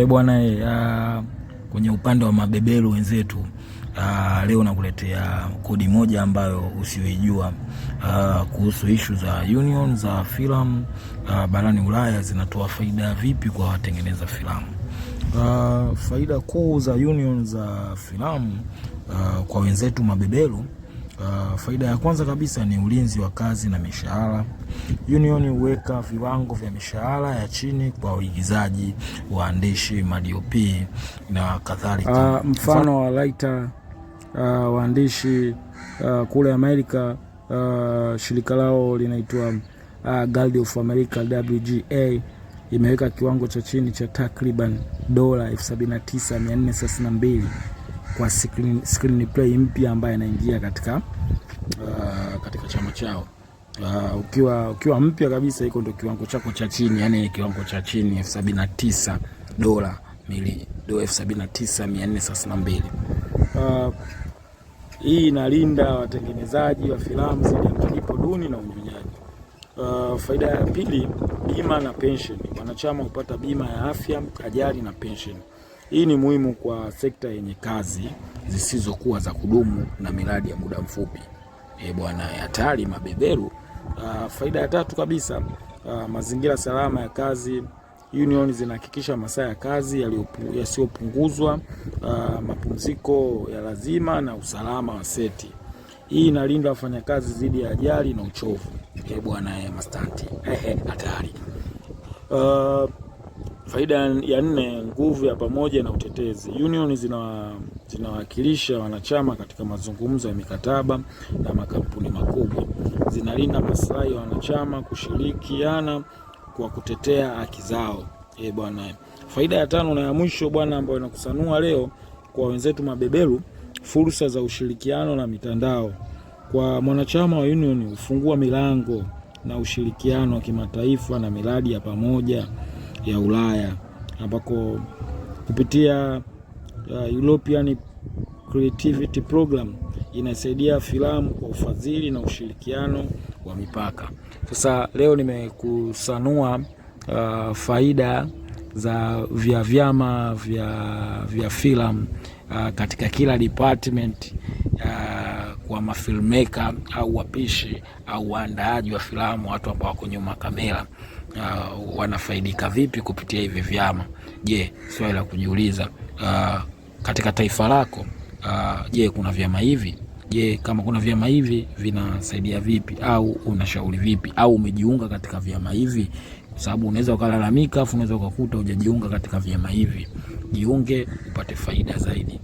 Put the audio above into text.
Bwana, kwenye upande wa mabeberu wenzetu, leo nakuletea kodi moja ambayo usiyoijua kuhusu issue za union za filamu barani Ulaya zinatoa faida vipi kwa watengeneza filamu. Faida kuu za union za filamu kwa wenzetu mabeberu, faida ya kwanza kabisa ni ulinzi wa kazi na mishahara. Union huweka viwango vya mishahara ya chini kwa waigizaji, waandishi, ma-DOP na kadhalika. Mfano wa writer, waandishi kule Amerika, shirika lao linaitwa Guild of America WGA imeweka kiwango cha chini cha takriban $79,432 kwa screenplay mpya ambaye anaingia katika chama chao. Ukiwa mpya kabisa, iko ndio kiwango chako cha chini, yani kiwango cha chini $79,432. Hii inalinda watengenezaji wa filamu dhidi ya malipo duni na unyonyaji. Faida ya pili, bima na pension. Wanachama hupata bima ya afya, ajali na pension. Hii ni muhimu kwa sekta yenye kazi zisizokuwa za kudumu na miradi ya muda mfupi. Bwana, hatari mabeberu. Faida ya tatu kabisa, mazingira salama ya kazi. Union zinahakikisha masaa ya kazi yasiyopunguzwa, mapumziko ya lazima na usalama wa seti. Hii inalinda wafanyakazi dhidi ya ajali na uchovu. Bwana, mastanti hatari. Faida ya nne, nguvu ya pamoja na utetezi. Union zinawakilisha wanachama katika mazungumzo ya mikataba na makampuni makubwa. Zinalinda maslahi ya wanachama kushirikiana kwa kutetea haki zao. Bwana. Faida ya tano na ya mwisho bwana, ambayo inakusanua leo kwa wenzetu mabeberu, fursa za ushirikiano na mitandao. Kwa mwanachama wa union hufungua milango na ushirikiano wa kimataifa na miradi ya pamoja ya Ulaya, ambako kupitia European Creativity Program inasaidia filamu kwa ufadhili na ushirikiano wa mipaka. Sasa leo nimekusanua faida za vyama vya filamu katika kila department, kwa mafilmmaker au wapishi au waandaaji wa filamu, watu ambao wako nyuma kamera, wanafaidika vipi kupitia hivi vyama. Je, swali la kujiuliza, katika taifa lako, je, kuna vyama hivi? Je, kama kuna vyama hivi vinasaidia vipi, au unashauri vipi, au umejiunga katika vyama hivi? Kwa sababu unaweza ukalalamika afu unaweza ukakuta hujajiunga katika vyama hivi. Jiunge upate faida zaidi.